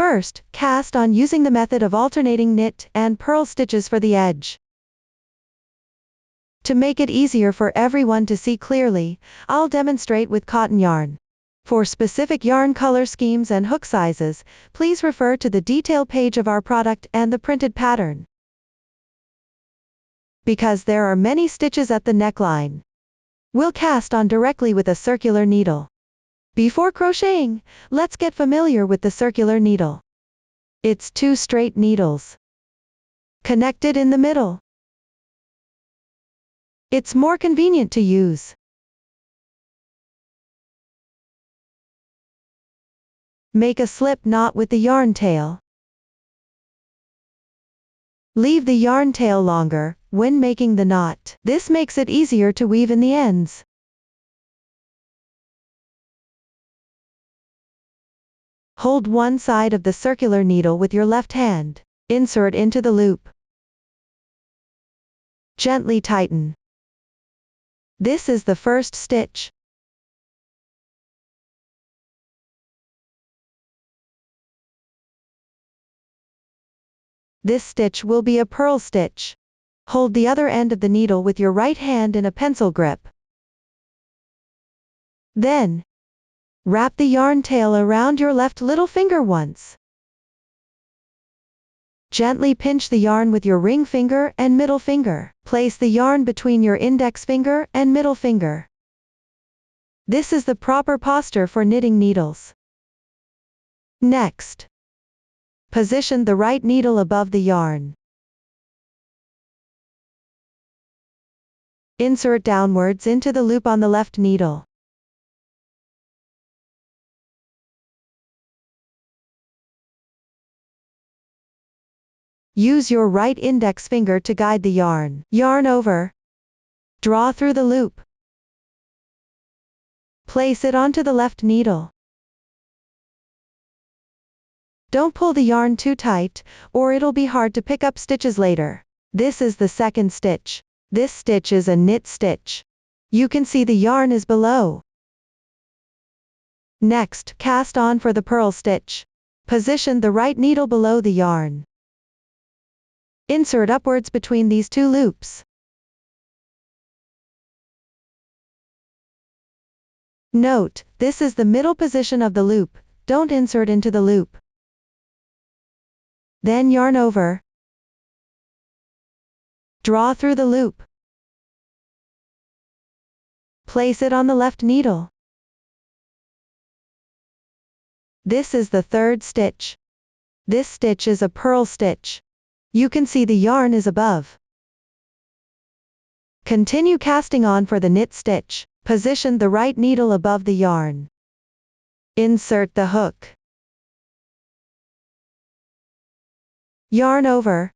First, cast on using the method of alternating knit and purl stitches for the edge. To make it easier for everyone to see clearly, I'll demonstrate with cotton yarn. For specific yarn color schemes and hook sizes, please refer to the detail page of our product and the printed pattern. Because there are many stitches at the neckline, we'll cast on directly with a circular needle. Before crocheting, let's get familiar with the circular needle. It's 2 straight needles connected in the middle. It's more convenient to use. Make a slip knot with the yarn tail. Leave the yarn tail longer when making the knot. This makes it easier to weave in the ends. Hold one side of the circular needle with your left hand. Insert into the loop. Gently tighten. This is the first stitch. This stitch will be a purl stitch. Hold the other end of the needle with your right hand in a pencil grip. Then, wrap the yarn tail around your left little finger once. Gently pinch the yarn with your ring finger and middle finger. Place the yarn between your index finger and middle finger. This is the proper posture for knitting needles. Next, position the right needle above the yarn. Insert downwards into the loop on the left needle. Use your right index finger to guide the yarn. Yarn over. Draw through the loop. Place it onto the left needle. Don't pull the yarn too tight, or it'll be hard to pick up stitches later. This is the second stitch. This stitch is a knit stitch. You can see the yarn is below. Next, cast on for the purl stitch. Position the right needle below the yarn. Insert upwards between these 2 loops. Note, this is the middle position of the loop. Don't insert into the loop. Then yarn over. Draw through the loop. Place it on the left needle. This is the third stitch. This stitch is a purl stitch. You can see the yarn is above. Continue casting on for the knit stitch. Position the right needle above the yarn. Insert the hook. Yarn over.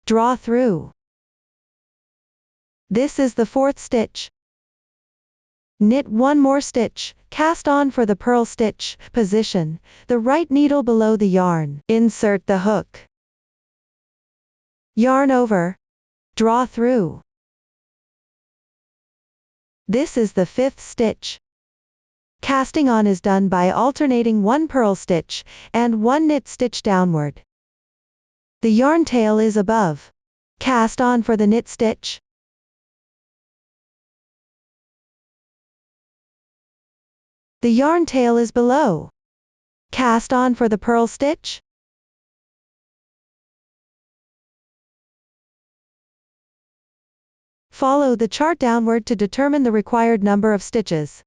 Draw through. This is the fourth stitch. Knit 1 more stitch, cast on for the purl stitch. Position the right needle below the yarn. Insert the hook. Yarn over. Draw through. This is the 5th stitch. Casting on is done by alternating 1 purl stitch and 1 knit stitch downward. The yarn tail is above. Cast on for the knit stitch. The yarn tail is below. Cast on for the purl stitch. Follow the chart downward to determine the required number of stitches.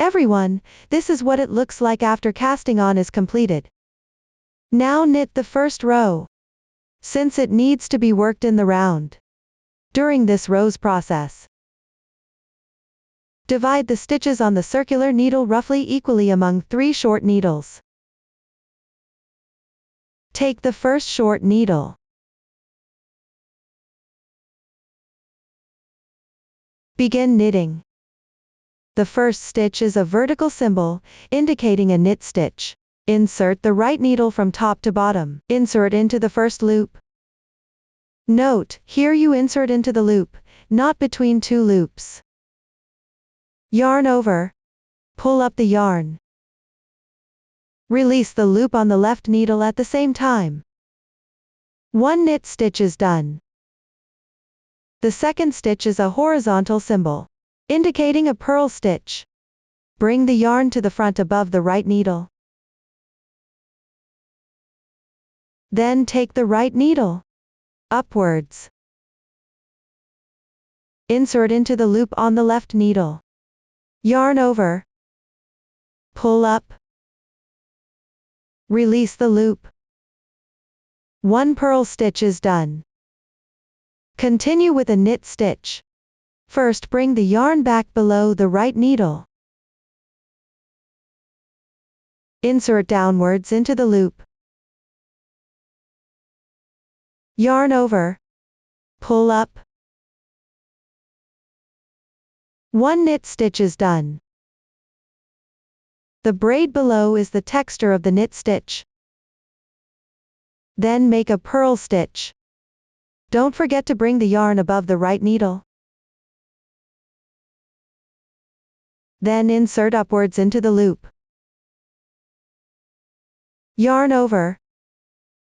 Everyone, this is what it looks like after casting on is completed. Now knit the first row, since it needs to be worked in the round. During this row's process, divide the stitches on the circular needle roughly equally among 3 short needles. Take the first short needle. Begin knitting. The first stitch is a vertical symbol, indicating a knit stitch. Insert the right needle from top to bottom. Insert into the first loop. Note, here you insert into the loop, not between two loops. Yarn over. Pull up the yarn. Release the loop on the left needle at the same time. One knit stitch is done. The second stitch is a horizontal symbol, indicating a purl stitch. Bring the yarn to the front above the right needle. Then take the right needle upwards. Insert into the loop on the left needle. Yarn over. Pull up. Release the loop. One purl stitch is done. Continue with a knit stitch. First bring the yarn back below the right needle. Insert downwards into the loop. Yarn over. Pull up. One knit stitch is done. The braid below is the texture of the knit stitch. Then make a purl stitch. Don't forget to bring the yarn above the right needle. Then insert upwards into the loop. Yarn over.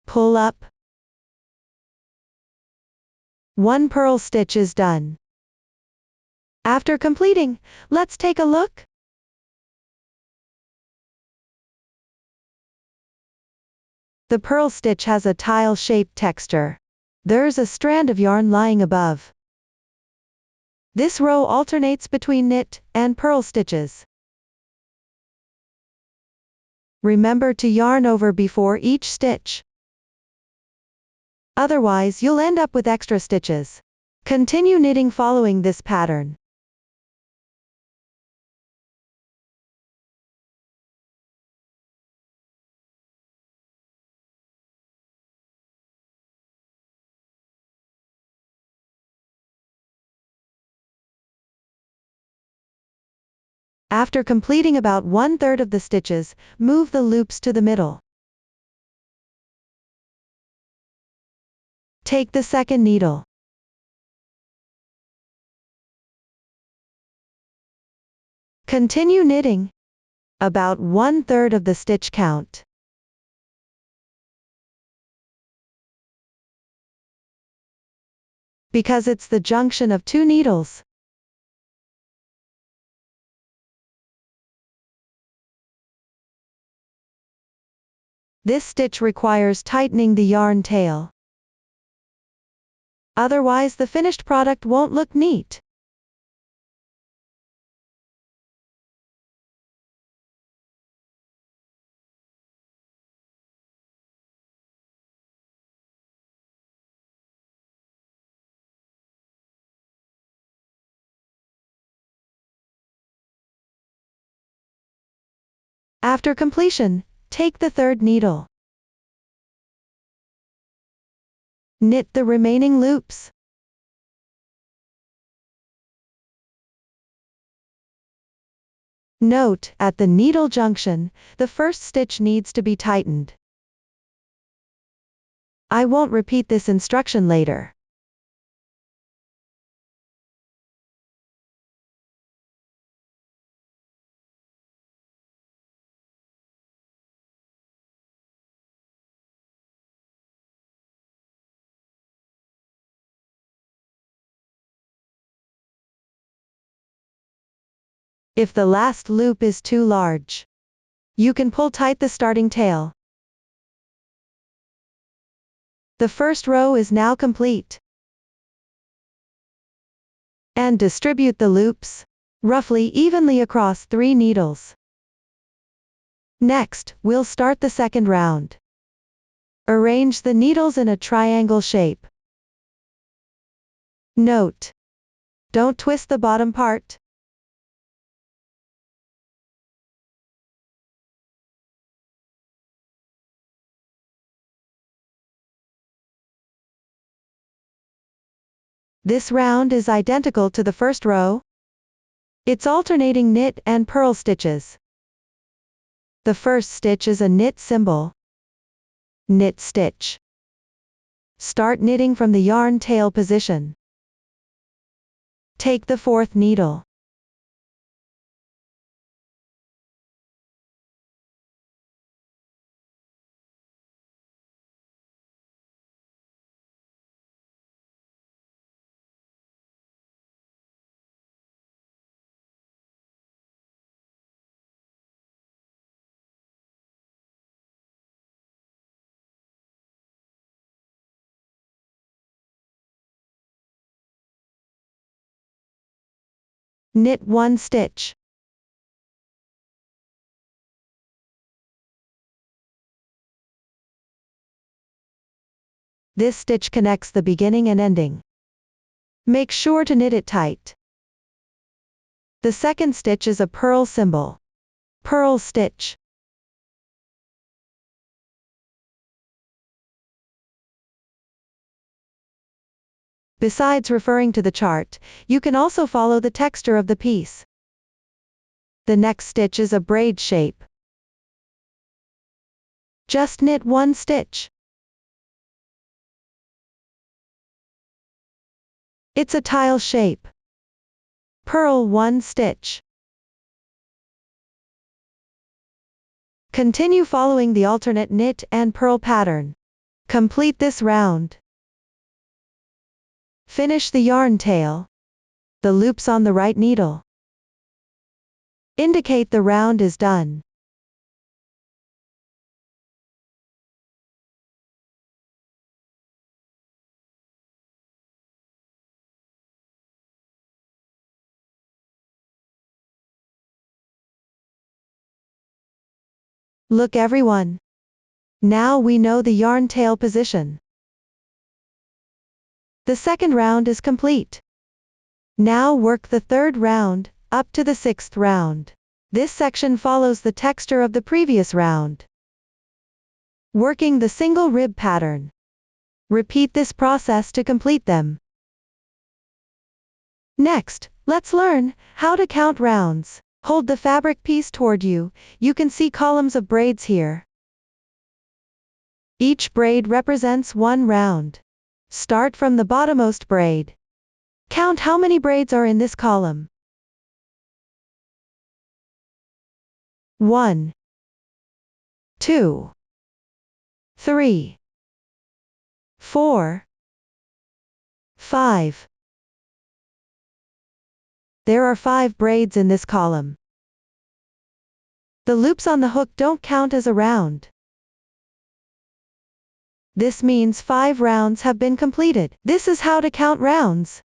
Pull up. One purl stitch is done. After completing, let's take a look. The purl stitch has a tile-shaped texture. There's a strand of yarn lying above. This row alternates between knit and purl stitches. Remember to yarn over before each stitch. Otherwise you'll end up with extra stitches. Continue knitting following this pattern. After completing about 1/3 of the stitches, move the loops to the middle. Take the second needle. Continue knitting. About 1/3 of the stitch count. Because it's the junction of two needles. This stitch requires tightening the yarn tail. Otherwise the finished product won't look neat. After completion, take the third needle. Knit the remaining loops. Note, at the needle junction, the first stitch needs to be tightened. I won't repeat this instruction later. If the last loop is too large, you can pull tight the starting tail. The first row is now complete. And distribute the loops roughly evenly across 3 needles. Next, we'll start the second round. Arrange the needles in a triangle shape. Note: don't twist the bottom part. This round is identical to the first row. It's alternating knit and purl stitches. The first stitch is a knit symbol. Knit stitch. Start knitting from the yarn tail position. Take the fourth needle. Knit 1 stitch. This stitch connects the beginning and ending. Make sure to knit it tight. The second stitch is a purl symbol. Purl stitch. Besides referring to the chart, you can also follow the texture of the piece. The next stitch is a braid shape. Just knit 1 stitch. It's a tile shape. Purl 1 stitch. Continue following the alternate knit and purl pattern. Complete this round. Finish the yarn tail. The loops on the right needle indicate the round is done. Look everyone. Now we know the yarn tail position. The second round is complete. Now work the third round, up to the sixth round. This section follows the texture of the previous round. Working the single rib pattern. Repeat this process to complete them. Next, let's learn how to count rounds. Hold the fabric piece toward you. You can see columns of braids here. Each braid represents 1 round. Start from the bottommost braid. Count how many braids are in this column. 1, 2, 3, 4, 5. There are 5 braids in this column. The loops on the hook don't count as a round. This means 5 rounds have been completed. This is how to count rounds.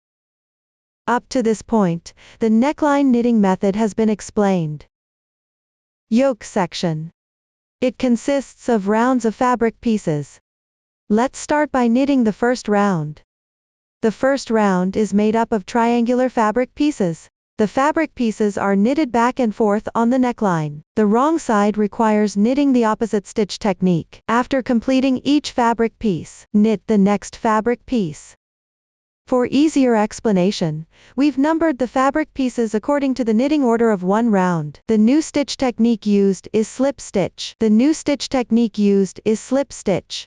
Up to this point, the neckline knitting method has been explained. Yoke section. It consists of rounds of fabric pieces. Let's start by knitting the first round. The first round is made up of triangular fabric pieces. The fabric pieces are knitted back and forth on the neckline. The wrong side requires knitting the opposite stitch technique. After completing each fabric piece, knit the next fabric piece. For easier explanation, we've numbered the fabric pieces according to the knitting order of 1 round. The new stitch technique used is slip stitch.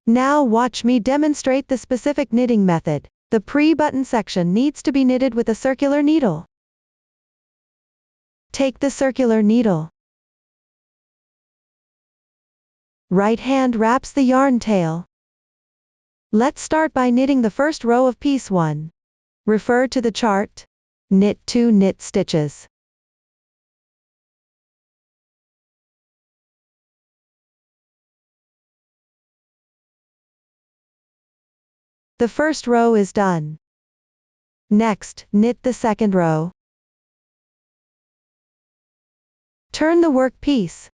Now watch me demonstrate the specific knitting method. The pre-button section needs to be knitted with a circular needle. Take the circular needle. Right hand wraps the yarn tail. Let's start by knitting the first row of piece 1. Refer to the chart. Knit 2 knit stitches. The first row is done. Next, knit the second row. Turn the work piece.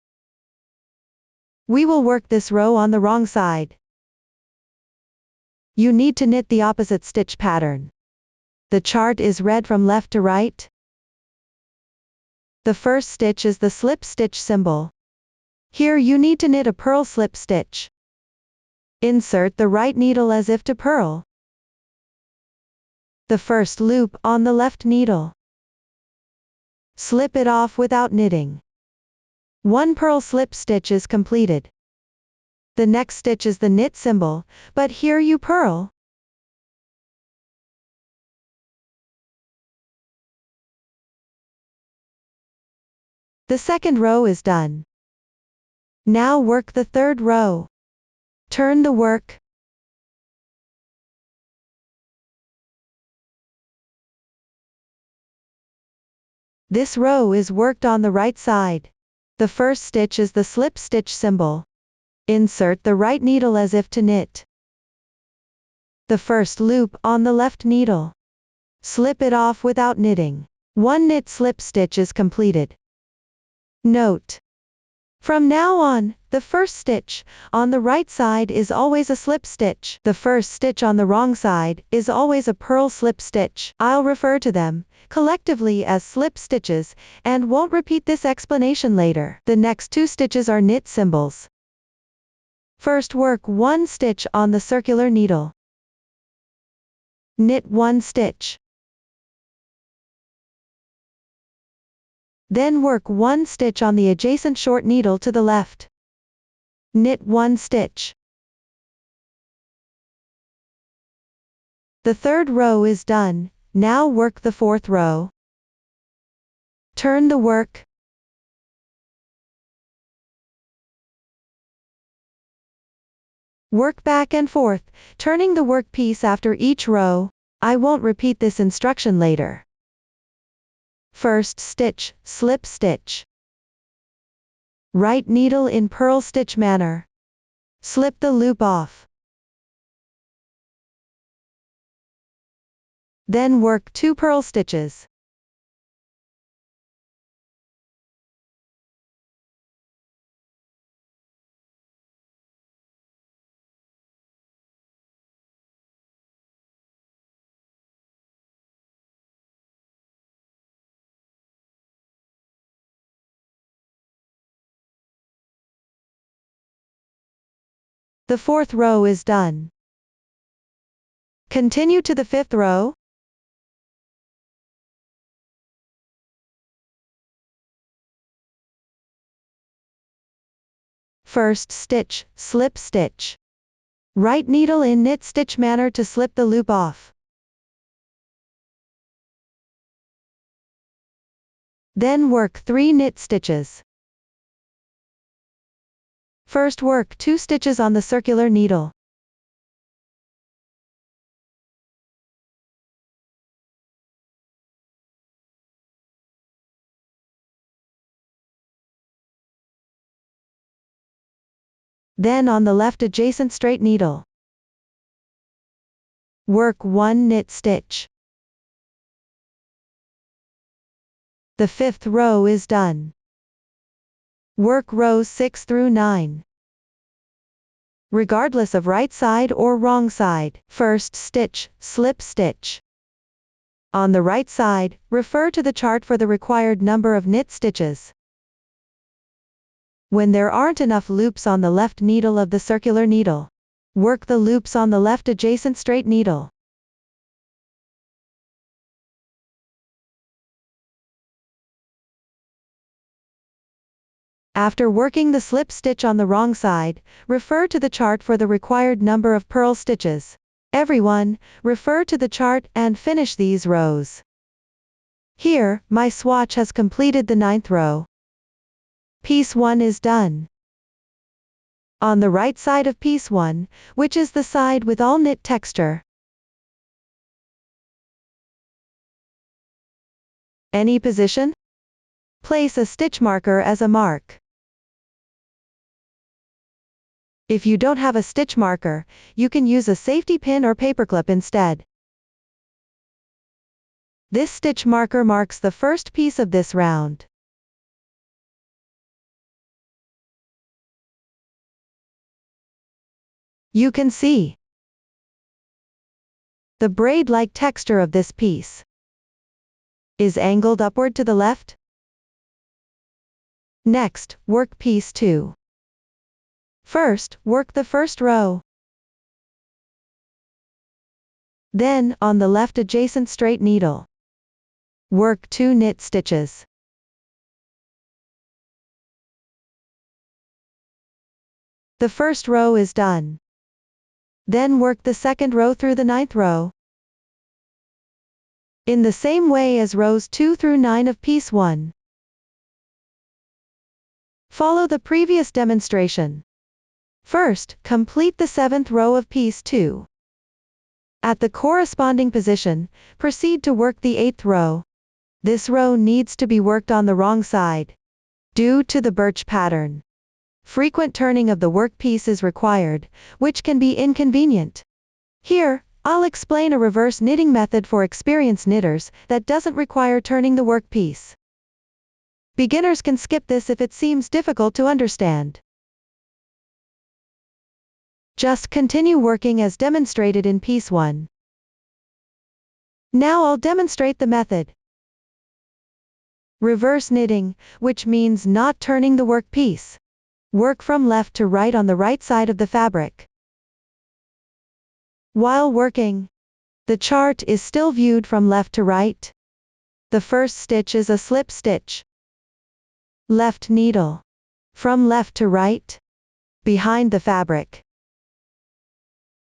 We will work this row on the wrong side. You need to knit the opposite stitch pattern. The chart is read from left to right. The first stitch is the slip stitch symbol. Here you need to knit a purl slip stitch. Insert the right needle as if to purl. the first loop on the left needle. Slip it off without knitting. One purl slip stitch is completed. The next stitch is the knit symbol, but here you purl. The second row is done. Now work the third row. Turn the work. This row is worked on the right side. The first stitch is the slip stitch symbol. Insert the right needle as if to knit. The first loop on the left needle. Slip it off without knitting. One knit slip stitch is completed. Note: from now on, the first stitch on the right side is always a slip stitch. The first stitch on the wrong side is always a purl slip stitch. I'll refer to them collectively as slip stitches and won't repeat this explanation later. The next two stitches are knit symbols. First, work one stitch on the circular needle. Knit one stitch. Then work one stitch on the adjacent short needle to the left. Knit one stitch. The third row is done. Now work the fourth row. Turn the work. Work back and forth, turning the work piece after each row. I won't repeat this instruction later. First stitch, slip stitch. Right needle in purl stitch manner. Slip the loop off. Then work 2 purl stitches. The fourth row is done. Continue to the fifth row. First stitch, slip stitch. Right needle in knit stitch manner to slip the loop off. Then work 3 knit stitches. First, work 2 stitches on the circular needle. Then on the left adjacent straight needle. Work 1 knit stitch. The fifth row is done. Work rows 6 through 9. Regardless of right side or wrong side. First stitch, slip stitch. On the right side, refer to the chart for the required number of knit stitches. When there aren't enough loops on the left needle of the circular needle, work the loops on the left adjacent straight needle. After working the slip stitch on the wrong side, refer to the chart for the required number of purl stitches. Everyone, refer to the chart and finish these rows. Here, my swatch has completed the 9th row. Piece 1 is done. On the right side of piece 1, which is the side with all knit texture, any position? Place a stitch marker as a mark. If you don't have a stitch marker, you can use a safety pin or paperclip instead. This stitch marker marks the first piece of this round. You can see the braid-like texture of this piece is angled upward to the left. Next, work piece 2. First, work the first row. Then, on the left adjacent straight needle, work 2 knit stitches. The first row is done. Then work the second row through the 9th row, in the same way as rows 2 through 9 of piece 1. Follow the previous demonstration. First, complete the 7th row of piece 2. At the corresponding position, proceed to work the 8th row. This row needs to be worked on the wrong side, due to the birch pattern. Frequent turning of the workpiece is required, which can be inconvenient. Here, I'll explain a reverse knitting method for experienced knitters that doesn't require turning the workpiece. Beginners can skip this if it seems difficult to understand. Just continue working as demonstrated in piece 1. Now I'll demonstrate the method. Reverse knitting, which means not turning the workpiece. Work from left to right on the right side of the fabric. While working, the chart is still viewed from left to right. The first stitch is a slip stitch. Left needle. From left to right. Behind the fabric.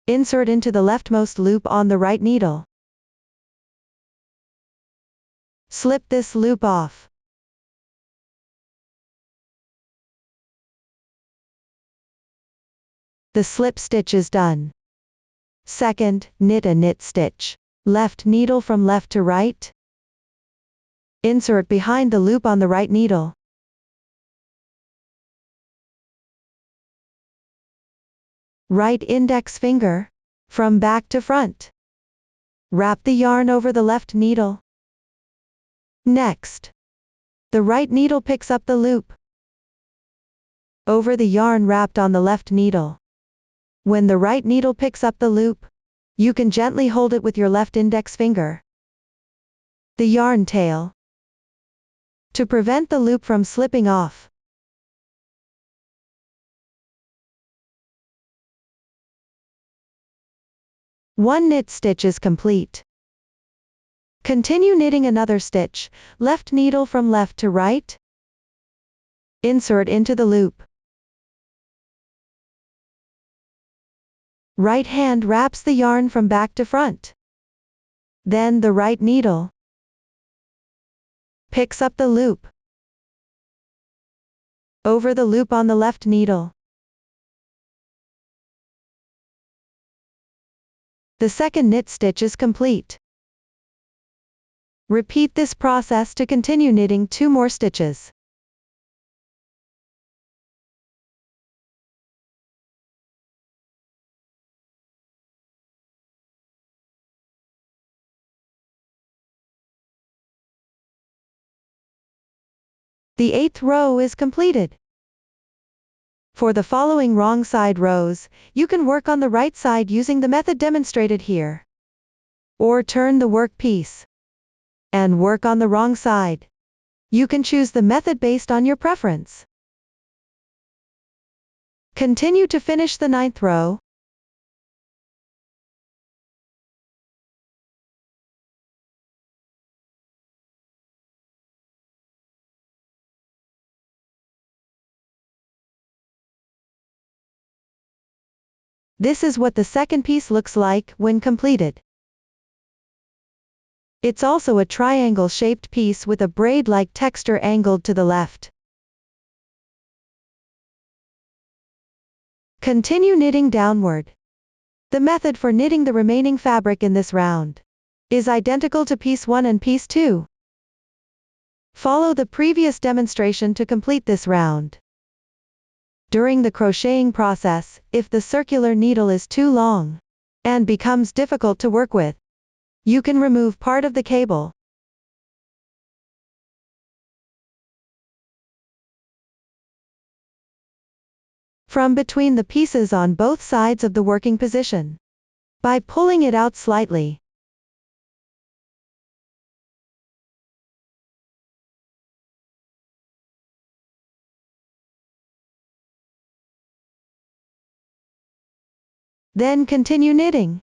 Insert into the leftmost loop on the right needle. Slip this loop off. The slip stitch is done. Second, knit a knit stitch. Left needle from left to right. Insert behind the loop on the right needle. Right index finger. From back to front. Wrap the yarn over the left needle. Next, the right needle picks up the loop over the yarn wrapped on the left needle. When the right needle picks up the loop, you can gently hold it with your left index finger. The yarn tail. To prevent the loop from slipping off. One knit stitch is complete. Continue knitting another stitch, left needle from left to right. Insert into the loop. Right hand wraps the yarn from back to front. Then the right needle picks up the loop over the loop on the left needle. The second knit stitch is complete. Repeat this process to continue knitting 2 more stitches. The 8th row is completed. For the following wrong side rows, you can work on the right side using the method demonstrated here. Or turn the workpiece and work on the wrong side. You can choose the method based on your preference. Continue to finish the 9th row. This is what the second piece looks like when completed. It's also a triangle-shaped piece with a braid-like texture angled to the left. Continue knitting downward. The method for knitting the remaining fabric in this round is identical to piece 1 and piece 2. Follow the previous demonstration to complete this round. During the crocheting process, if the circular needle is too long and becomes difficult to work with, you can remove part of the cable. From between the pieces on both sides of the working position by pulling it out slightly. Then continue knitting.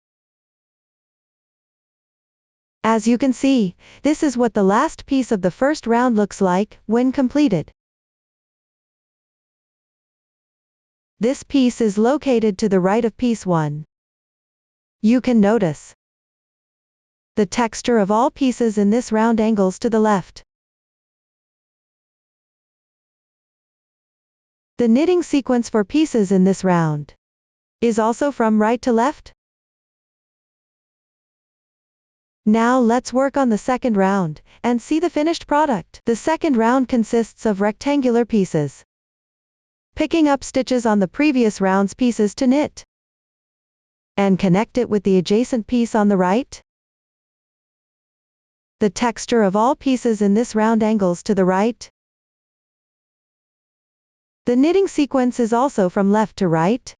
As you can see, this is what the last piece of the first round looks like when completed. This piece is located to the right of piece 1. You can notice the texture of all pieces in this round angles to the left. The knitting sequence for pieces in this round is also from right to left. Now let's work on the second round and see the finished product. The second round consists of rectangular pieces. Picking up stitches on the previous round's pieces to knit and connect it with the adjacent piece on the right. The texture of all pieces in this round angles to the right. The knitting sequence is also from left to right.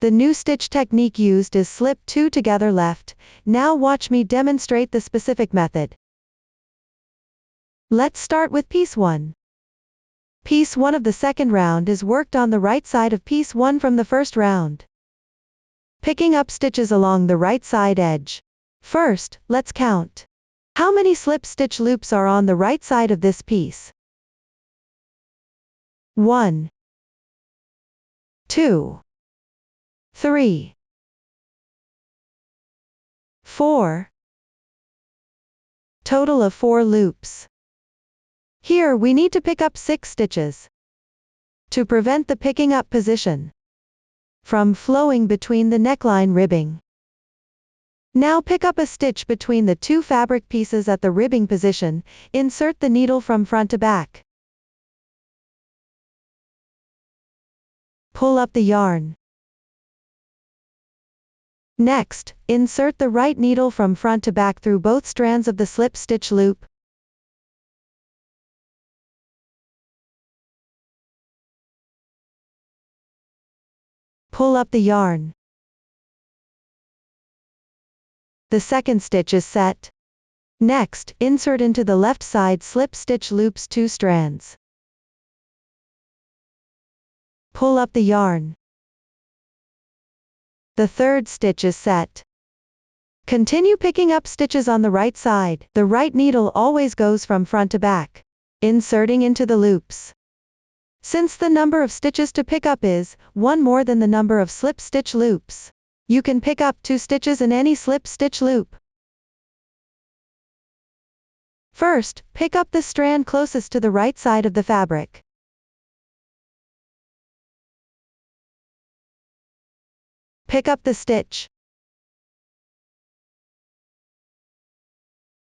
The new stitch technique used is slip 2 together left. Now watch me demonstrate the specific method. Let's start with piece 1. Piece 1 of the second round is worked on the right side of piece 1 from the first round. Picking up stitches along the right side edge. First, let's count how many slip stitch loops are on the right side of this piece. 1, 2, 3, 4. Total of 4 loops. Here we need to pick up 6 stitches to prevent the picking up position from flowing between the neckline ribbing. Now pick up a stitch between the 2 fabric pieces at the ribbing position. Insert the needle from front to back. Pull up the yarn. Next, insert the right needle from front to back through both strands of the slip stitch loop. Pull up the yarn. The second stitch is set. Next, insert into the left side slip stitch loops 2 strands. Pull up the yarn. The third stitch is set. Continue picking up stitches on the right side. The right needle always goes from front to back, inserting into the loops. Since the number of stitches to pick up is 1 more than the number of slip stitch loops, you can pick up 2 stitches in any slip stitch loop. First, pick up the strand closest to the right side of the fabric. Pick up the stitch.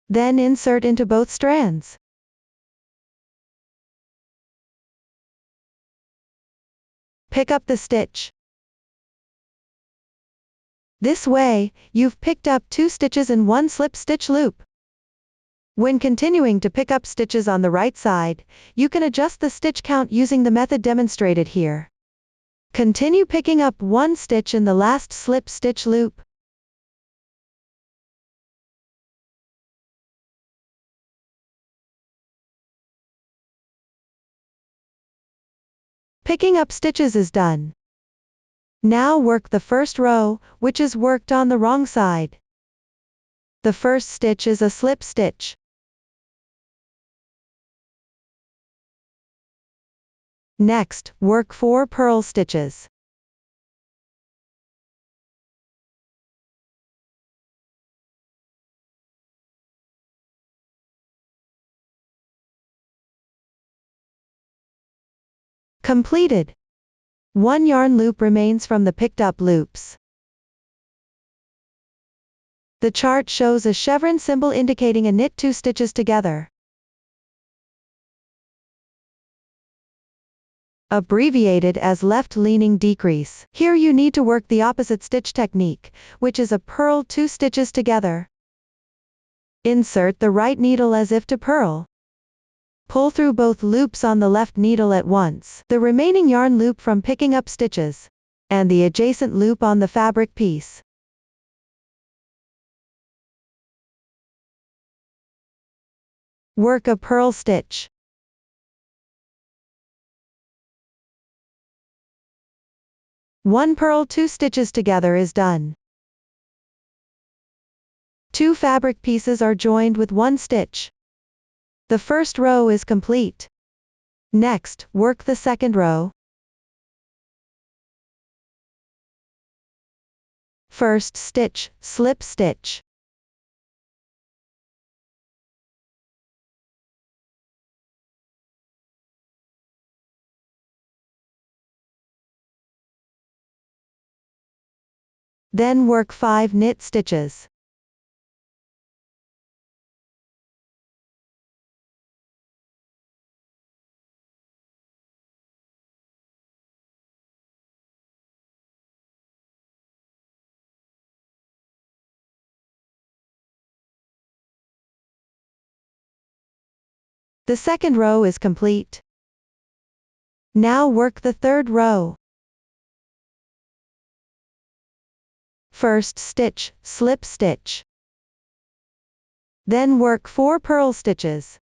Then insert into both strands. Pick up the stitch. This way, you've picked up 2 stitches in 1 slip stitch loop. When continuing to pick up stitches on the right side, you can adjust the stitch count using the method demonstrated here. Continue picking up 1 stitch in the last slip stitch loop. Picking up stitches is done. Now work the first row, which is worked on the wrong side. The first stitch is a slip stitch. Next, work 4 purl stitches. Completed. 1 yarn loop remains from the picked up loops. The chart shows a chevron symbol indicating a knit 2 stitches together. Abbreviated as left-leaning decrease. Here you need to work the opposite stitch technique, which is a purl 2 stitches together. Insert the right needle as if to purl. Pull through both loops on the left needle at once, the remaining yarn loop from picking up stitches, and the adjacent loop on the fabric piece. Work a purl stitch. One purl 2 stitches together is done. 2 fabric pieces are joined with 1 stitch. The first row is complete. Next, work the second row. First stitch, slip stitch. Then work 5 knit stitches. The second row is complete. Now work the third row. First stitch, slip stitch. Then work 4 purl stitches.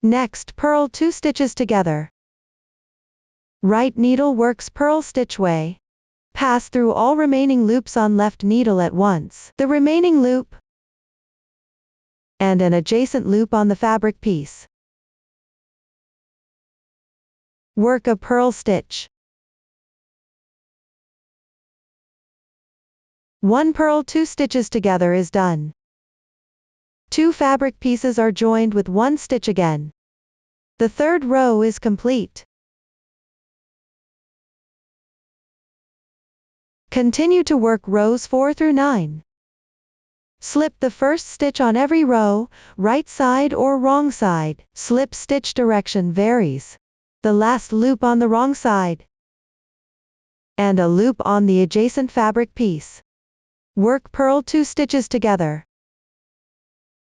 Next, purl 2 stitches together. Right needle works purl stitch way. Pass through all remaining loops on left needle at once. The remaining loop and an adjacent loop on the fabric piece. Work a purl stitch. 1 purl 2 stitches together is done. 2 fabric pieces are joined with 1 stitch again. The third row is complete. Continue to work rows 4 through 9. Slip the first stitch on every row, right side or wrong side. Slip stitch direction varies. The last loop on the wrong side. And a loop on the adjacent fabric piece. Work purl 2 stitches together.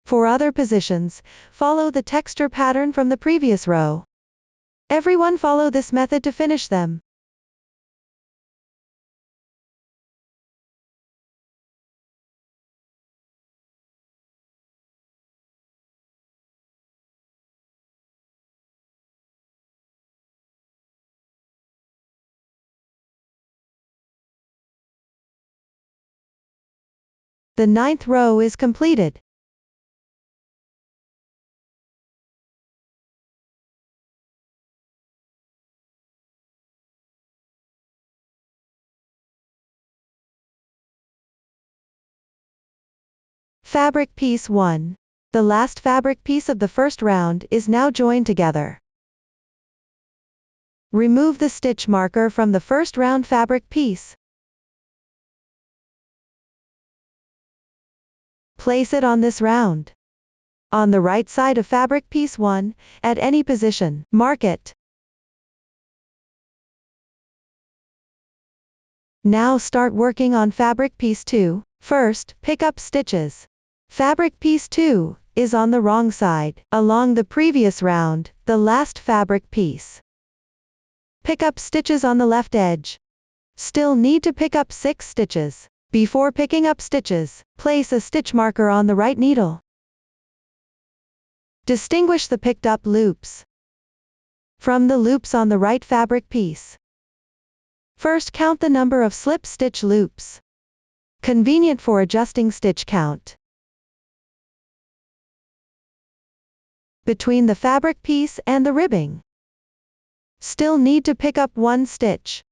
For other positions, follow the texture pattern from the previous row. Everyone follow this method to finish them. The 9th row is completed. Fabric piece 1. The last fabric piece of the first round is now joined together. Remove the stitch marker from the first round fabric piece. Place it on this round. On the right side of fabric piece 1, at any position, mark it. Now start working on fabric piece 2. First, pick up stitches. Fabric piece 2 is on the wrong side, along the previous round, the last fabric piece. Pick up stitches on the left edge. Still need to pick up 6 stitches. Before picking up stitches, place a stitch marker on the right needle. Distinguish the picked up loops from the loops on the right fabric piece. First, count the number of slip stitch loops. Convenient for adjusting stitch count. Between the fabric piece and the ribbing. Still need to pick up 1 stitch.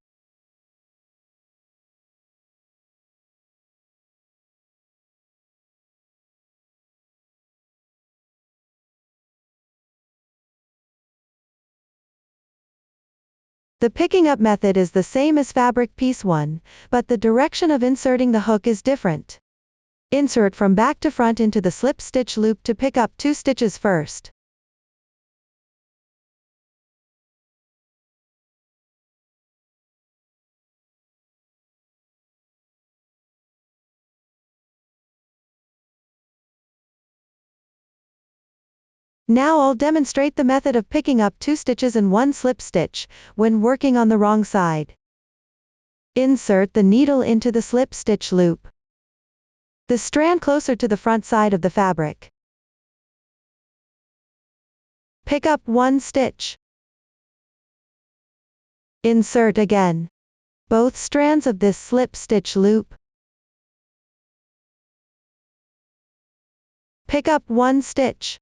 The picking up method is the same as fabric piece 1, but the direction of inserting the hook is different. Insert from back to front into the slip stitch loop to pick up 2 stitches first. Now I'll demonstrate the method of picking up 2 stitches and 1 slip stitch, when working on the wrong side. Insert the needle into the slip stitch loop. The strand closer to the front side of the fabric. Pick up one stitch. Insert again both strands of this slip stitch loop. Pick up one stitch.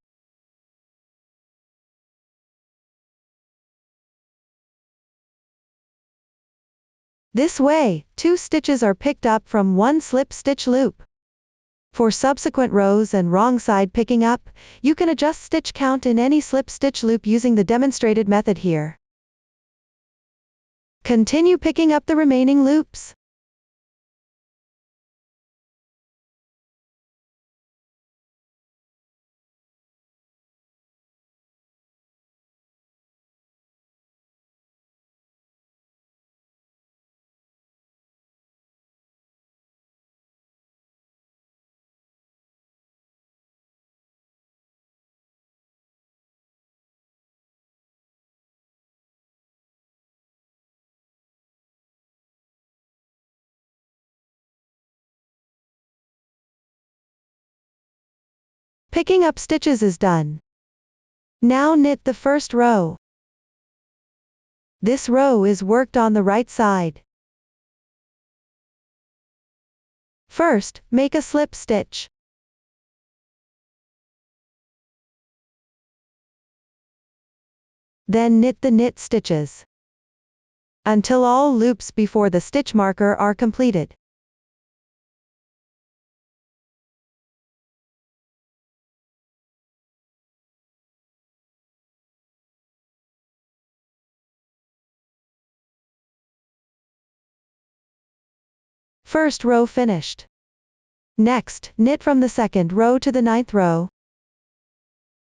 This way, 2 stitches are picked up from one slip stitch loop. For subsequent rows and wrong side picking up, you can adjust stitch count in any slip stitch loop using the demonstrated method here. Continue picking up the remaining loops. Picking up stitches is done. Now knit the first row. This row is worked on the right side. First, make a slip stitch. Then knit the knit stitches until all loops before the stitch marker are completed. First row finished. Next, knit from the second row to the 9th row.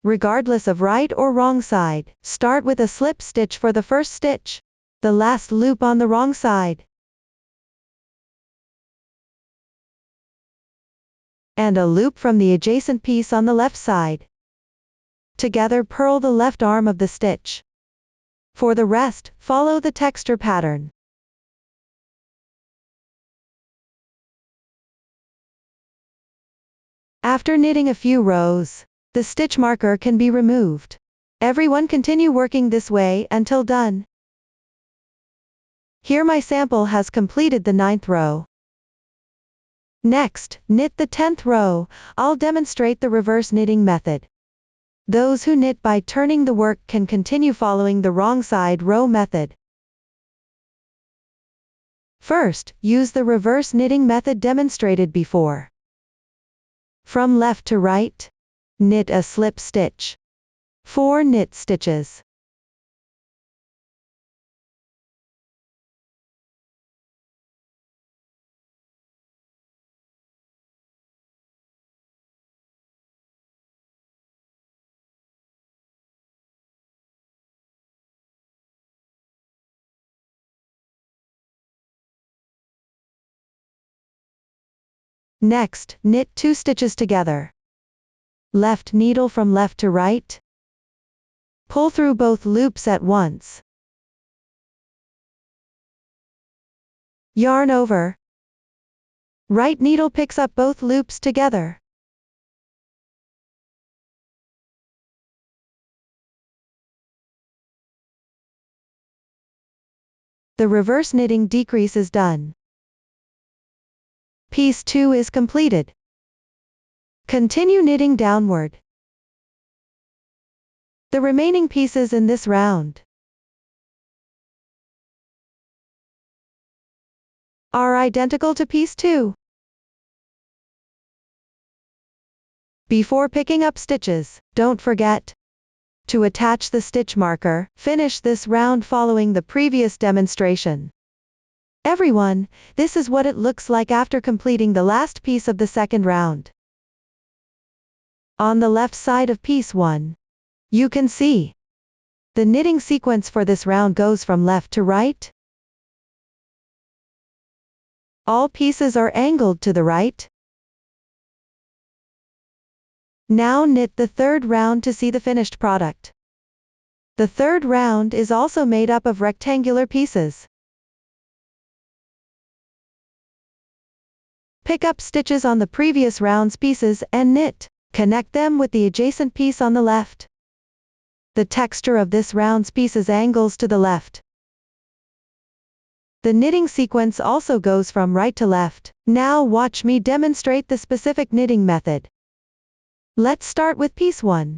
Regardless of right or wrong side, start with a slip stitch for the first stitch, the last loop on the wrong side, and a loop from the adjacent piece on the left side. Together purl the left arm of the stitch. For the rest, follow the texture pattern. After knitting a few rows, the stitch marker can be removed. Everyone continue working this way until done. Here my sample has completed the 9th row. Next, knit the 10th row. I'll demonstrate the reverse knitting method. Those who knit by turning the work can continue following the wrong side row method. First, use the reverse knitting method demonstrated before. From left to right, knit a slip stitch. 4 knit stitches. Next, knit 2 stitches together. Left needle from left to right. Pull through both loops at once. Yarn over. Right needle picks up both loops together. The reverse knitting decrease is done. Piece 2 is completed. Continue knitting downward. The remaining pieces in this round are identical to piece 2. Before picking up stitches, don't forget to attach the stitch marker. Finish this round following the previous demonstration. Everyone, this is what it looks like after completing the last piece of the second round. On the left side of piece 1, you can see the knitting sequence for this round goes from left to right. All pieces are angled to the right. Now knit the third round to see the finished product. The third round is also made up of rectangular pieces. Pick up stitches on the previous round's pieces and knit. Connect them with the adjacent piece on the left. The texture of this round piece angles to the left. The knitting sequence also goes from right to left. Now watch me demonstrate the specific knitting method. Let's start with piece 1.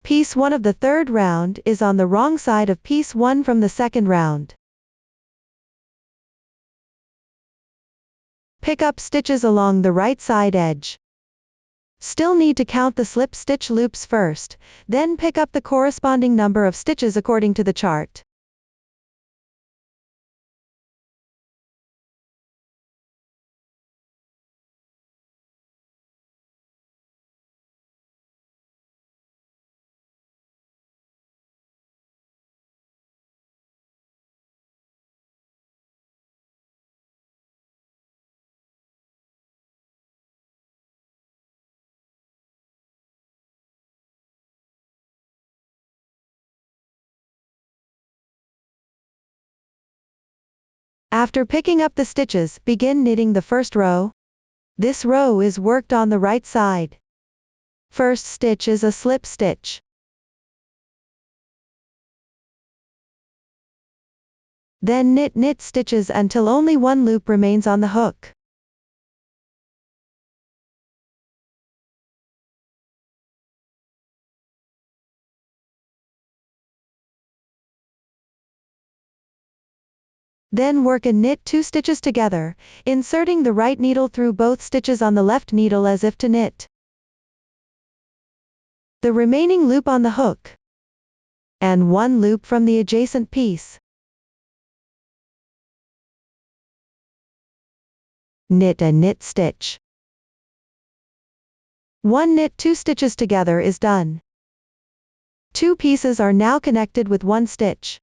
Piece 1 of the third round is on the wrong side of piece 1 from the second round. Pick up stitches along the right side edge. Still need to count the slip stitch loops first, then pick up the corresponding number of stitches according to the chart. After picking up the stitches, begin knitting the first row. This row is worked on the right side. First stitch is a slip stitch. Then knit stitches until only one loop remains on the hook. Then work and knit 2 stitches together, inserting the right needle through both stitches on the left needle as if to knit the remaining loop on the hook, and 1 loop from the adjacent piece. Knit and knit stitch. 1 knit 2 stitches together is done. 2 pieces are now connected with 1 stitch.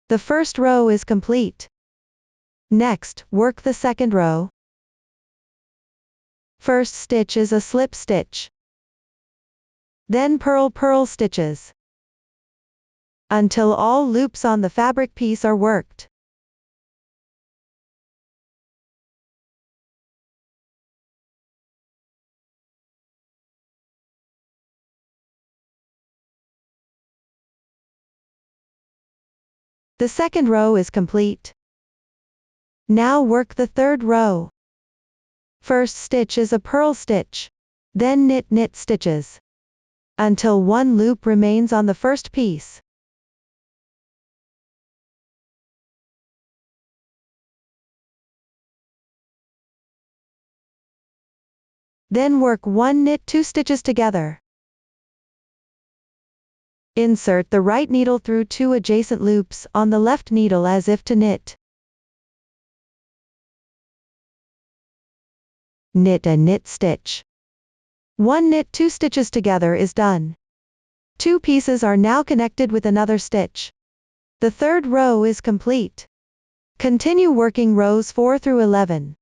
The first row is complete. Next, work the second row. First stitch is a slip stitch. Then purl stitches until all loops on the fabric piece are worked. The second row is complete. Now work the third row. First stitch is a purl stitch. Then knit stitches until 1 loop remains on the first piece. Then work 1 knit 2 stitches together. Insert the right needle through 2 adjacent loops on the left needle as if to knit. Knit and knit stitch. 1 knit 2 stitches together is done. 2 pieces are now connected with another stitch. The third row is complete. Continue working rows 4 through 11.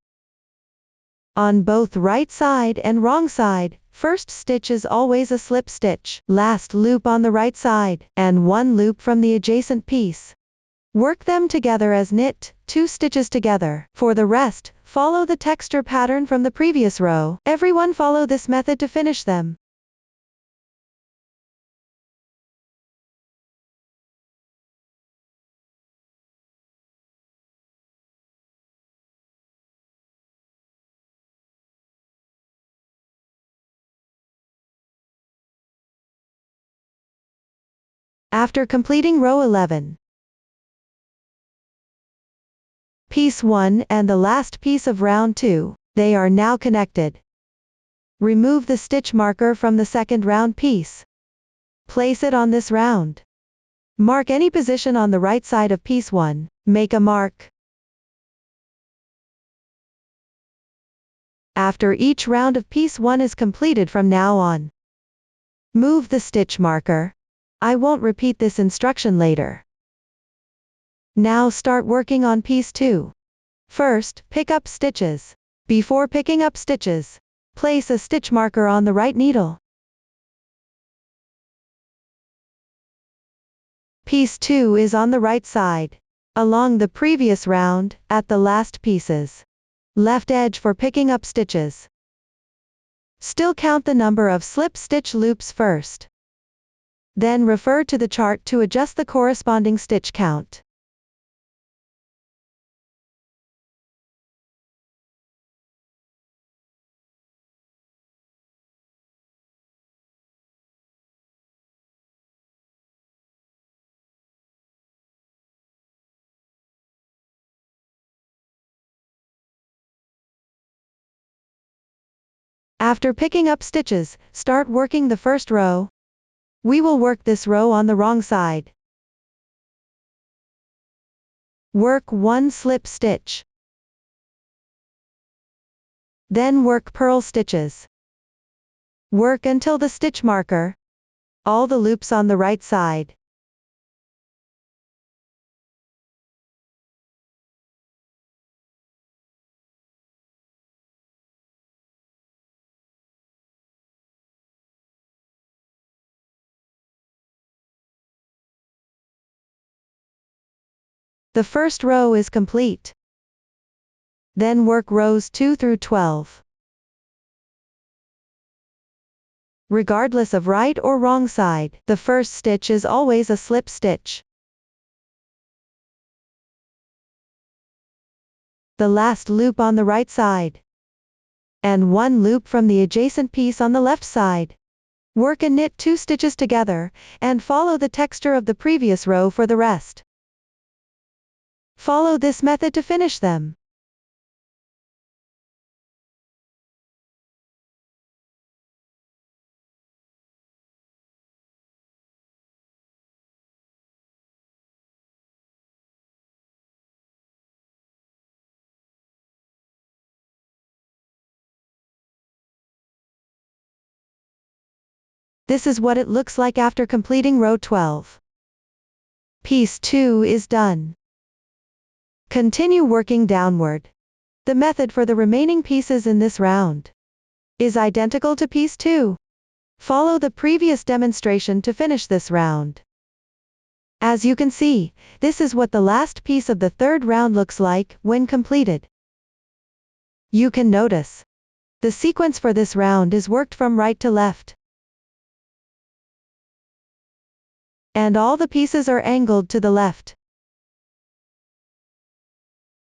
On both right side and wrong side, first stitch is always a slip stitch, last loop on the right side, and 1 loop from the adjacent piece. Work them together as knit 2 stitches together. For the rest, follow the texture pattern from the previous row. Everyone follow this method to finish them. After completing row 11, piece 1 and the last piece of round 2, they are now connected. Remove the stitch marker from the second round piece. Place it on this round. Mark any position on the right side of piece 1, make a mark. After each round of piece 1 is completed from now on, move the stitch marker. I won't repeat this instruction later. Now start working on piece 2. First, pick up stitches. Before picking up stitches, place a stitch marker on the right needle. Piece 2 is on the right side, along the previous round, at the last pieces. Left edge for picking up stitches. Still count the number of slip stitch loops first. Then refer to the chart to adjust the corresponding stitch count. After picking up stitches, start working the first row. We will work this row on the wrong side. Work 1 slip stitch. Then work purl stitches. Work until the stitch marker. All the loops on the right side. The first row is complete. Then work rows 2 through 12. Regardless of right or wrong side, the first stitch is always a slip stitch. The last loop on the right side. And 1 loop from the adjacent piece on the left side. Work and knit 2 stitches together, and follow the texture of the previous row for the rest. Follow this method to finish them. This is what it looks like after completing row 12. Piece 2 is done. Continue working downward. The method for the remaining pieces in this round is identical to piece 2. Follow the previous demonstration to finish this round. As you can see, this is what the last piece of the third round looks like when completed. You can notice the sequence for this round is worked from right to left. And all the pieces are angled to the left.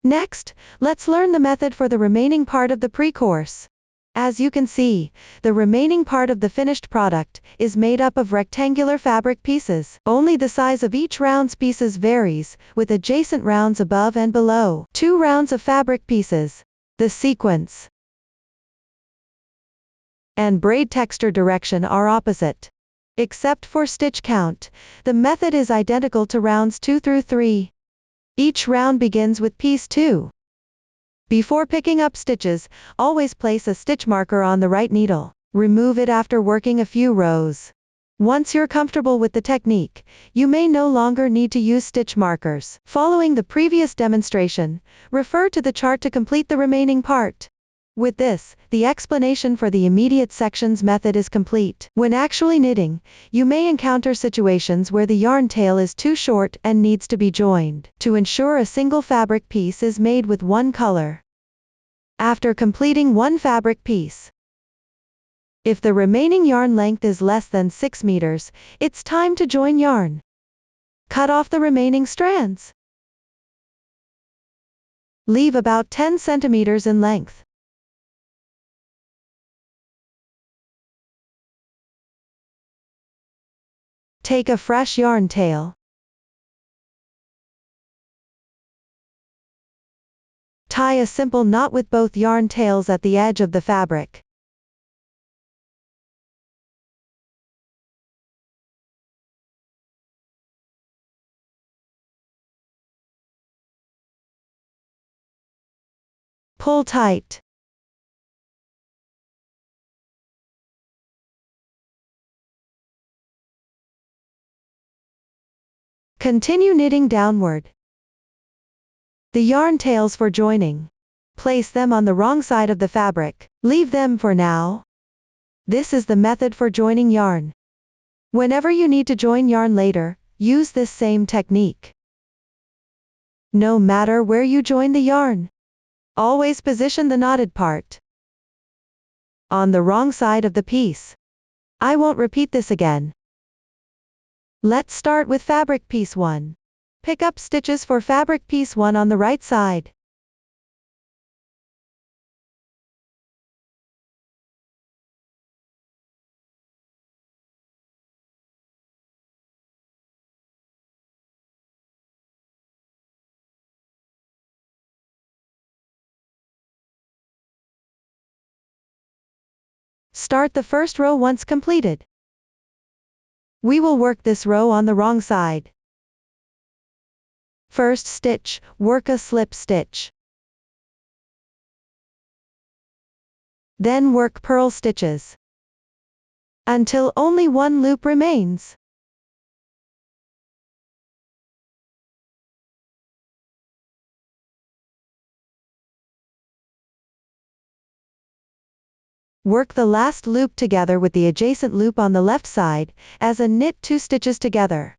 Next, let's learn the method for the remaining part of the pre-course. As you can see, the remaining part of the finished product is made up of rectangular fabric pieces. Only the size of each round's pieces varies, with adjacent rounds above and below. 2 rounds of fabric pieces. The sequence and braid texture direction are opposite. Except for stitch count, the method is identical to rounds 2 through 3. Each round begins with piece 2. Before picking up stitches, always place a stitch marker on the right needle. Remove it after working a few rows. Once you're comfortable with the technique, you may no longer need to use stitch markers. Following the previous demonstration, refer to the chart to complete the remaining part. With this, the explanation for the immediate sections method is complete. When actually knitting, you may encounter situations where the yarn tail is too short and needs to be joined, to ensure a single fabric piece is made with one color. After completing one fabric piece, if the remaining yarn length is less than 6 meters, it's time to join yarn. Cut off the remaining strands. Leave about 10 centimeters in length. Take a fresh yarn tail. Tie a simple knot with both yarn tails at the edge of the fabric. Pull tight. Continue knitting downward. The yarn tails for joining. Place them on the wrong side of the fabric. Leave them for now. This is the method for joining yarn. Whenever you need to join yarn later, use this same technique. No matter where you join the yarn, always position the knotted part on the wrong side of the piece. I won't repeat this again. Let's start with fabric piece 1. Pick up stitches for fabric piece 1 on the right side. Start the first row once completed. We will work this row on the wrong side. First stitch, work a slip stitch. Then work purl stitches until only one loop remains. Work the last loop together with the adjacent loop on the left side, as a knit 2 stitches together.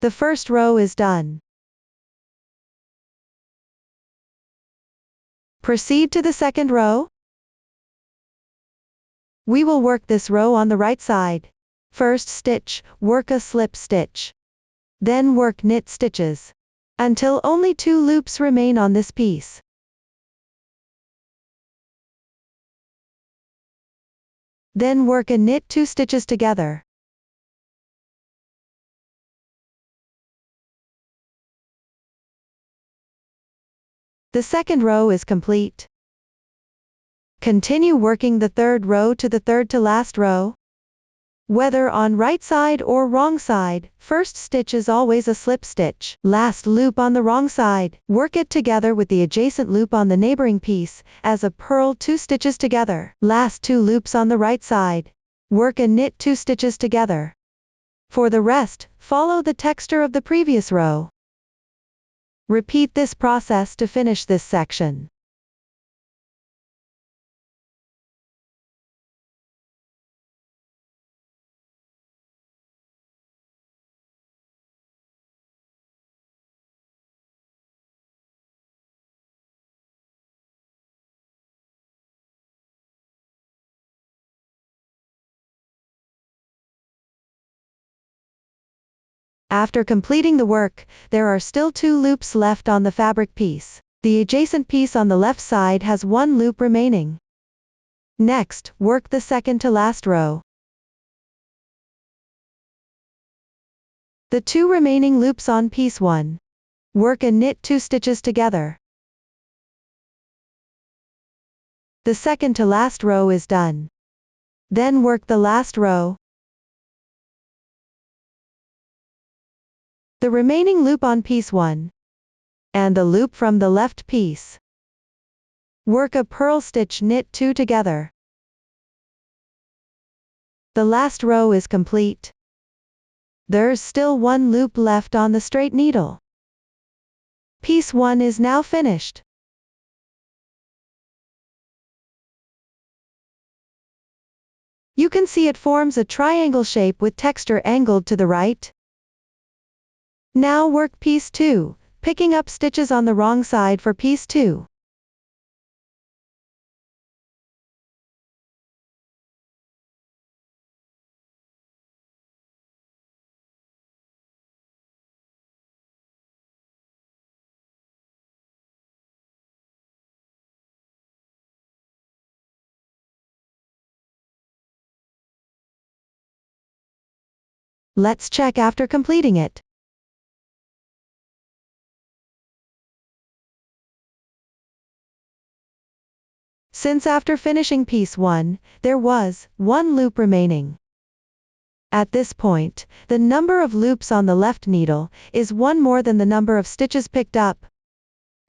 The first row is done. Proceed to the second row. We will work this row on the right side. First stitch, work a slip stitch. Then work knit stitches until only 2 loops remain on this piece. Then work a knit 2 stitches together. The second row is complete. Continue working the third row to the third to last row. Whether on right side or wrong side, first stitch is always a slip stitch. Last loop on the wrong side, work it together with the adjacent loop on the neighboring piece, as a purl 2 stitches together. Last 2 loops on the right side, work a knit 2 stitches together. For the rest, follow the texture of the previous row. Repeat this process to finish this section. After completing the work, there are still 2 loops left on the fabric piece. The adjacent piece on the left side has 1 loop remaining. Next, work the second to last row. The 2 remaining loops on piece 1. Work a knit 2 stitches together. The second to last row is done. Then work the last row. The remaining loop on piece 1. And the loop from the left piece. Work a purl stitch knit 2 together. The last row is complete. There's still 1 loop left on the straight needle. Piece 1 is now finished. You can see it forms a triangle shape with texture angled to the right. Now work piece 2, picking up stitches on the wrong side for piece 2. Let's check after completing it. Since after finishing piece 1, there was 1 loop remaining. At this point, the number of loops on the left needle is 1 more than the number of stitches picked up.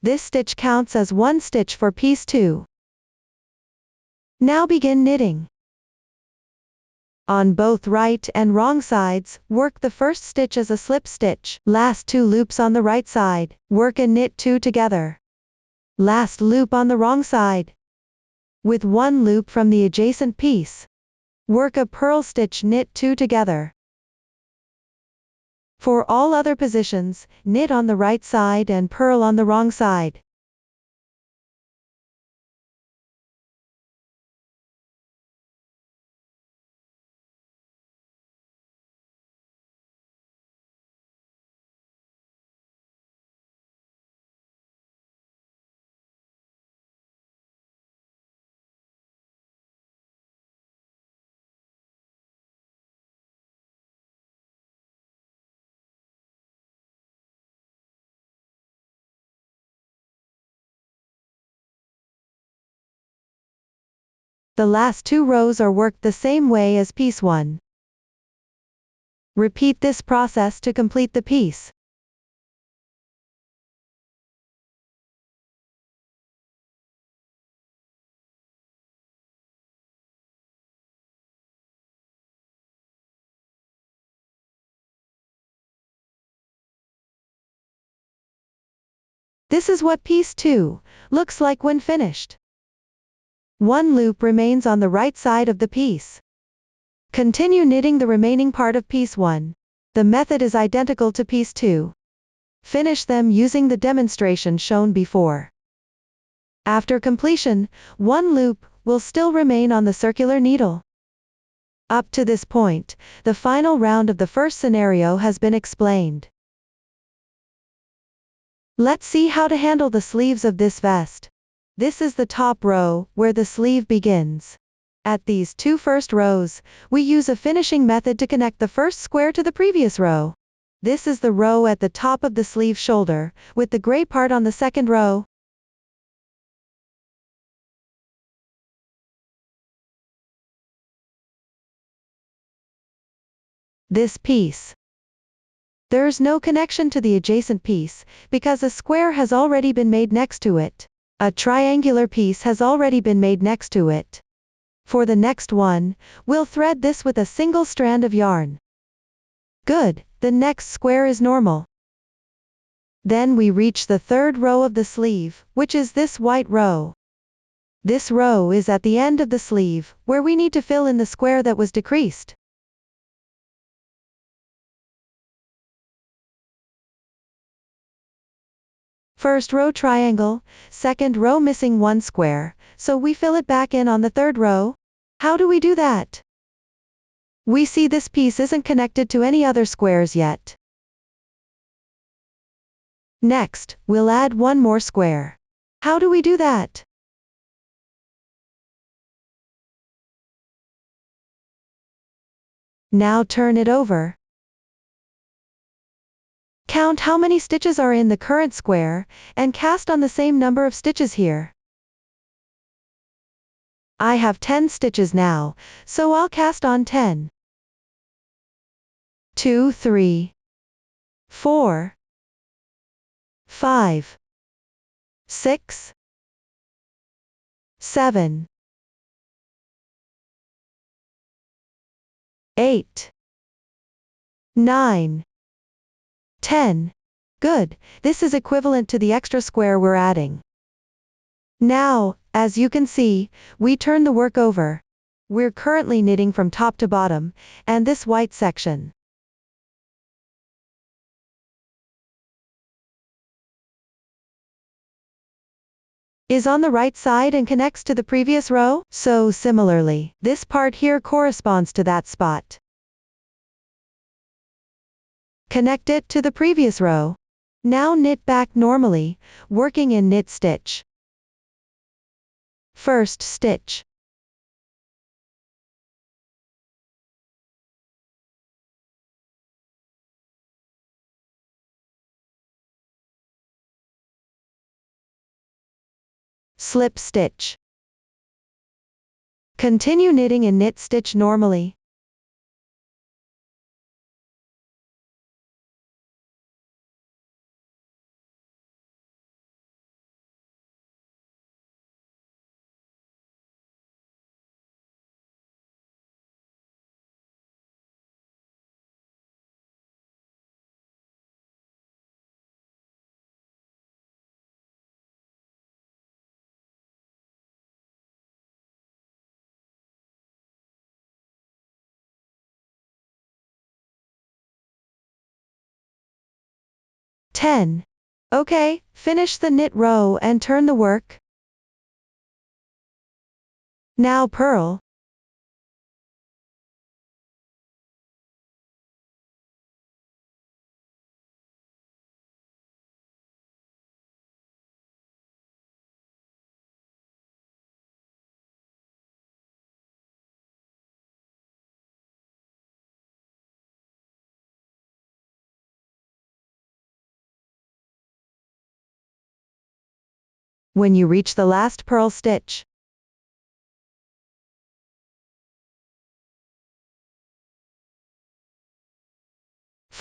This stitch counts as 1 stitch for piece 2. Now begin knitting. On both right and wrong sides, work the first stitch as a slip stitch. Last 2 loops on the right side, work and knit 2 together. Last loop on the wrong side. With 1 loop from the adjacent piece, work a purl stitch knit 2 together. For all other positions, knit on the right side and purl on the wrong side. The last 2 rows are worked the same way as piece 1. Repeat this process to complete the piece. This is what piece 2 looks like when finished. 1 loop remains on the right side of the piece. Continue knitting the remaining part of piece 1. The method is identical to piece 2. Finish them using the demonstration shown before. After completion, 1 loop will still remain on the circular needle. Up to this point, the final round of the first scenario has been explained. Let's see how to handle the sleeves of this vest. This is the top row, where the sleeve begins. At these 2 first rows, we use a finishing method to connect the first square to the previous row. This is the row at the top of the sleeve shoulder, with the gray part on the second row. This piece. There's no connection to the adjacent piece, because a square has already been made next to it. A triangular piece has already been made next to it. For the next one, we'll thread this with a single strand of yarn. Good, the next square is normal. Then we reach the third row of the sleeve, which is this white row. This row is at the end of the sleeve, where we need to fill in the square that was decreased. First row triangle, second row missing 1 square, so we fill it back in on the third row. How do we do that? We see this piece isn't connected to any other squares yet. Next, we'll add 1 more square. How do we do that? Now turn it over. Count how many stitches are in the current square, and cast on the same number of stitches here. I have 10 stitches now, so I'll cast on 10. 2, 3, 4, 5, 6, 7, 8, 9, 10. Good, this is equivalent to the extra square we're adding. Now, as you can see, we turn the work over. We're currently knitting from top to bottom, and this white section is on the right side and connects to the previous row, so similarly, this part here corresponds to that spot. Connect it to the previous row. Now knit back normally, working in knit stitch. First stitch. Slip stitch. Continue knitting in knit stitch normally. Ten. Okay, finish the knit row and turn the work. Now purl. When you reach the last purl stitch,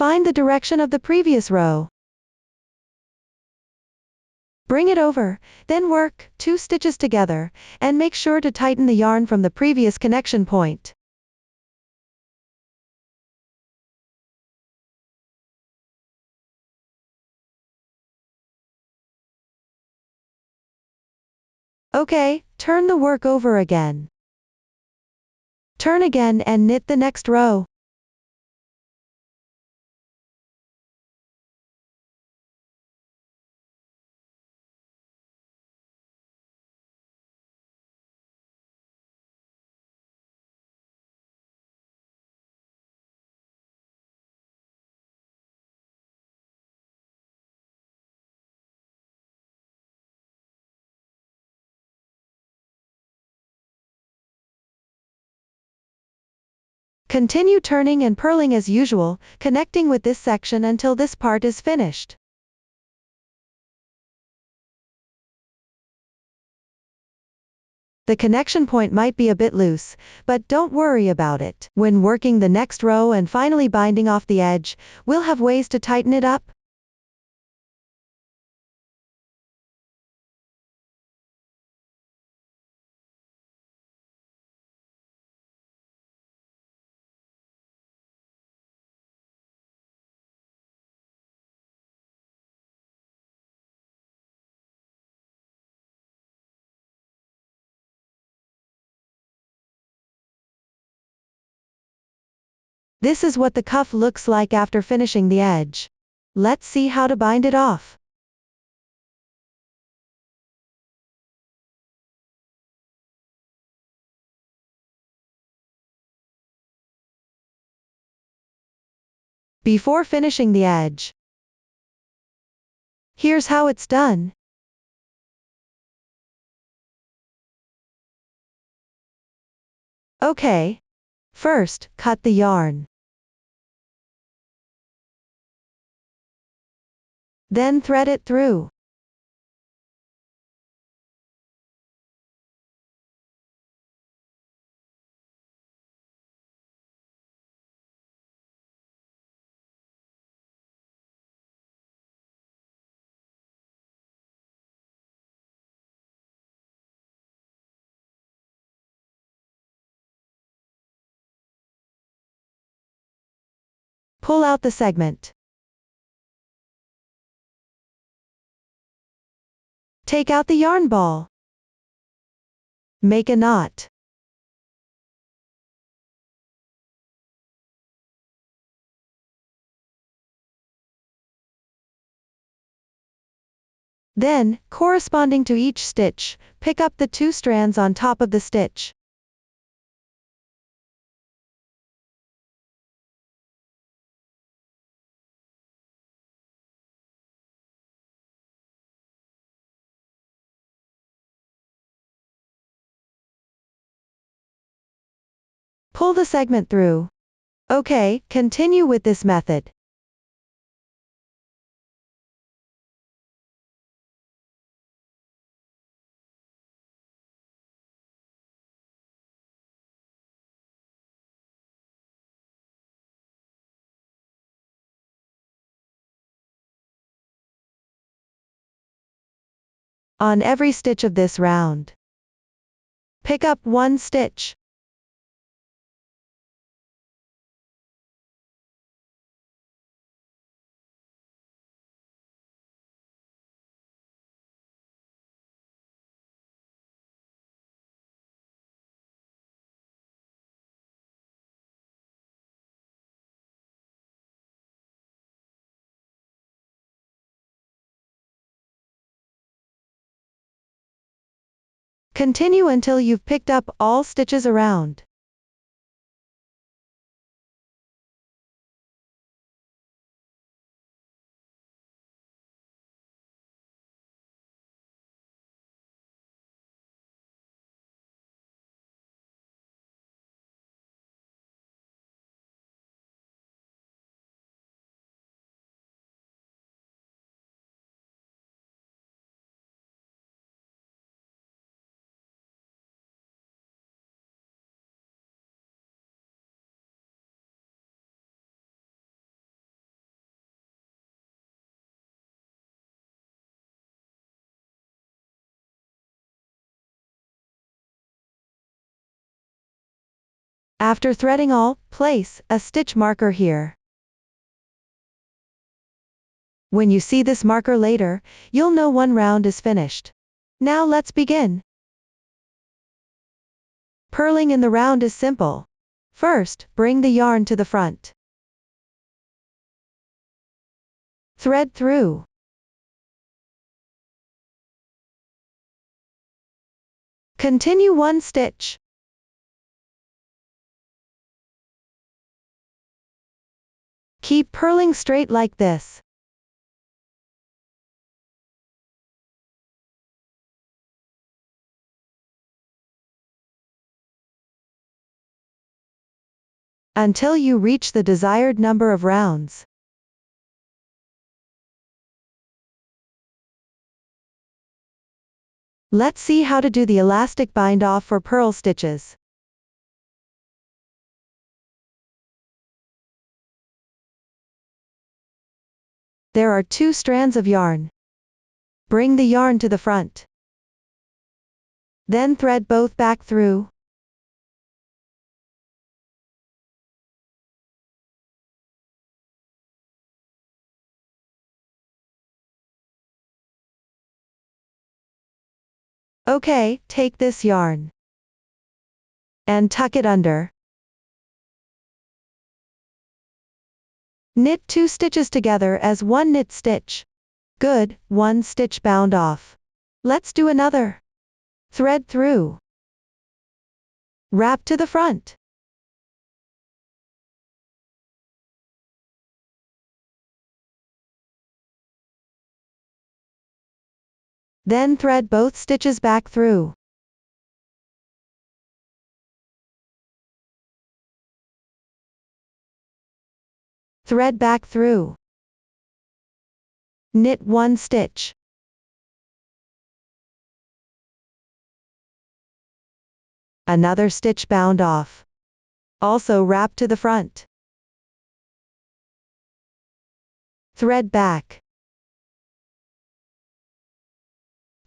Find the direction of the previous row. Bring it over, then work 2 stitches together, and make sure to tighten the yarn from the previous connection point. Okay, turn the work over again. Turn again and knit the next row. Continue turning and purling as usual, connecting with this section until this part is finished. The connection point might be a bit loose, but don't worry about it. When working the next row and finally binding off the edge, we'll have ways to tighten it up. This is what the cuff looks like after finishing the edge. Let's see how to bind it off. Before finishing the edge. Here's how it's done. Okay. First, cut the yarn. Then thread it through. Pull out the segment. Take out the yarn ball. Make a knot. Then, corresponding to each stitch, pick up the 2 strands on top of the stitch. Pull the segment through. Okay, continue with this method. On every stitch of this round, pick up 1 stitch. Continue until you've picked up all stitches around. After threading all, place a stitch marker here. When you see this marker later, you'll know one round is finished. Now let's begin. Purling in the round is simple. First, bring the yarn to the front. Thread through. Continue one stitch. Keep purling straight like this. Until you reach the desired number of rounds. Let's see how to do the elastic bind off for purl stitches. There are 2 strands of yarn. Bring the yarn to the front. Then thread both back through. Okay, take this yarn and tuck it under. Knit 2 stitches together as one knit stitch. Good, 1 stitch bound off. Let's do another. Thread through. Wrap to the front. Then thread both stitches back through. Thread back through. Knit 1 stitch. Another stitch bound off. Also wrap to the front. Thread back.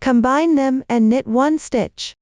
Combine them and knit 1 stitch.